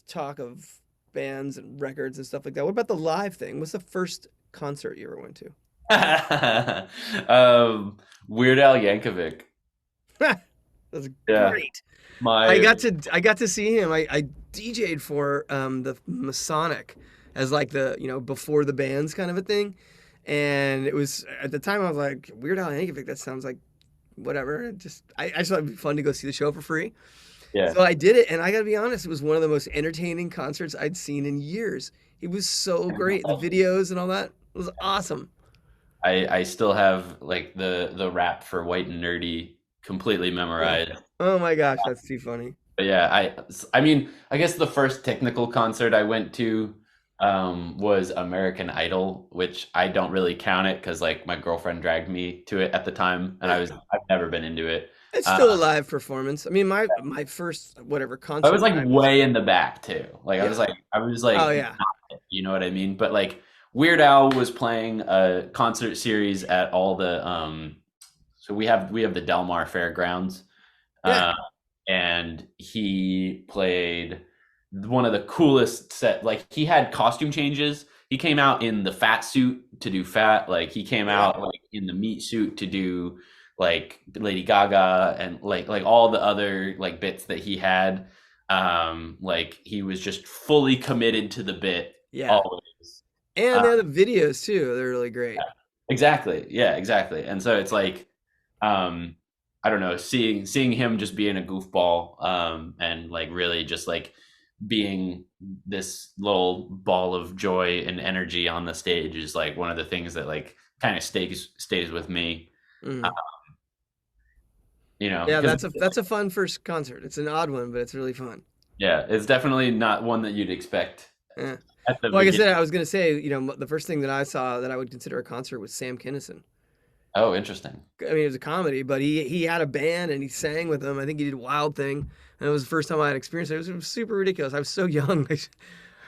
talk of bands and records and stuff like that. What about the live thing? What's the first concert you ever went to? um, Weird Al Yankovic. That's Yeah, great. I my got to I got to see him. I DJ'd for the Masonic as like the before the bands kind of a thing, and it was at the time I was like Weird Al Yankovic. That sounds like whatever. I just thought it'd be fun to go see the show for free. yeah. So I did it, and I gotta be honest, it was one of the most entertaining concerts I'd seen in years. He was so great. The videos and all that was awesome. I still have like the rap for White and Nerdy completely memorized. Oh my gosh, that's too funny. But yeah, I mean, I guess the first technical concert I went to was American Idol, which I don't really count it because like my girlfriend dragged me to it at the time, and I've never been into it. It's Uh, still a live performance. I mean, my first whatever I was concert like that I was. way in the back too. Like Yeah. I was like, Oh yeah. not it, you know what I mean? But like Weird Al was playing a concert series at all the so we have the Del Mar Fairgrounds. Yeah. Uh, and he played one of the coolest set. Like he had costume changes. He came out in the fat suit to do fat. Like he came Yeah. out like in the meat suit to do like Lady Gaga and like all the other like bits that he had. Like he was just fully committed to the bit Yeah. always. And Uh, they have the videos too. They're really great. exactly. Yeah, exactly. And so it's like um I don't know, seeing him just being a goofball, and like really just like being this little ball of joy and energy on the stage is like one of the things that like kind of stays with me. Uh, Mm. you know, Yeah, because that's a fun first concert. It's an odd one, but it's really fun. yeah, it's definitely not one that you'd expect Yeah. at the Well, like I beginning. said, I was gonna say, the first thing that I saw that I would consider a concert was Sam Kinison. Oh, interesting. I mean, it was a comedy, but he had a band and he sang with them. I think he did Wild Thing, and it was the first time I had experienced it. It was super ridiculous. I was so young.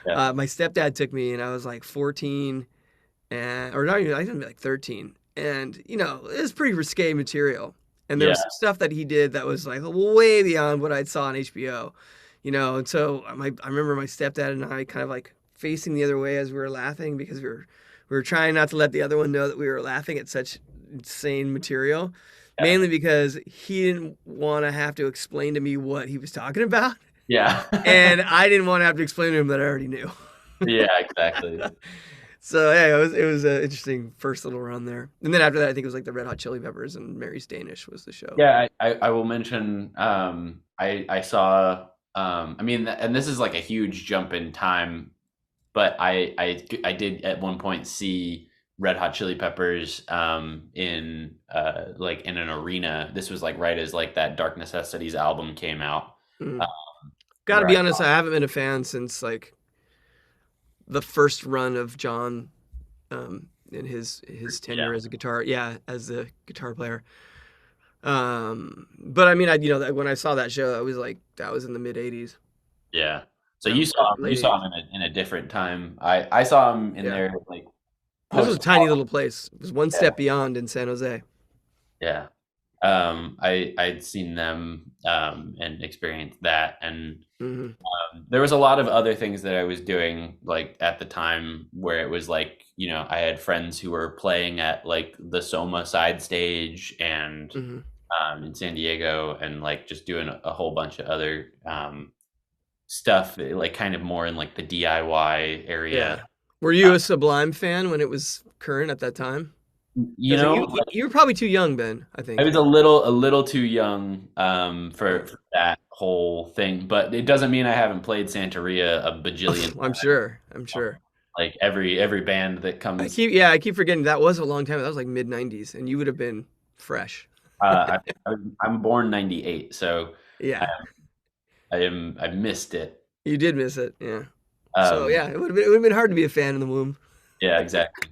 Yeah, My stepdad took me, and I was like 14, and or not even, I think like 13, and it was pretty risque material. And there yeah, was some stuff that he did that was like way beyond what I'd saw on HBO, and so I remember my stepdad and I kind of like facing the other way as we were laughing because we were trying not to let the other one know that we were laughing at such insane material, yeah, mainly because he didn't want to have to explain to me what he was talking about, yeah, and I didn't want to have to explain to him that I already knew. yeah, exactly. So yeah, it was an interesting first little run there, and then after that, I think it was like the Red Hot Chili Peppers and Mary's Danish was the show. Yeah, I will mention I saw I mean and this is like a huge jump in time, but I did at one point see Red Hot Chili Peppers in like in an arena. This was like right as like that Dark Necessities album came out. Mm. Uh, Got to where I be honest, I haven't been a fan since like the first run of John, in his yeah, tenure as a guitar, yeah, as a guitar player. But I mean, when I saw that show, I was like, that was in the mid '80s, yeah. So or you late saw '80s. him in a different time. I saw him in Yeah, there like this was post. a tiny little place. It was one Yeah. step beyond in San Jose. Yeah. I'd seen them and experienced that, and Hmm. there was a lot of other things that I was doing like at the time where it was like, I had friends who were playing at like the Soma side stage and Hmm. in San Diego and like just doing a whole bunch of other stuff like kind of more in like the DIY area. Yeah. Were you a Sublime fan when it was current at that time? You Because know, you were probably too young, Ben, I I think. was a little too young Yeah. for that whole thing, but it doesn't mean I haven't played Santeria a bajillion I'm sure. I'm sure. like every band that comes. I keep forgetting that was a long time. That was like mid '90s, and you would have been fresh. I'm born '98, so I, Yeah, I missed it. you did miss it. Yeah. So Um, yeah, it would have been hard to be a fan in the womb. yeah, exactly.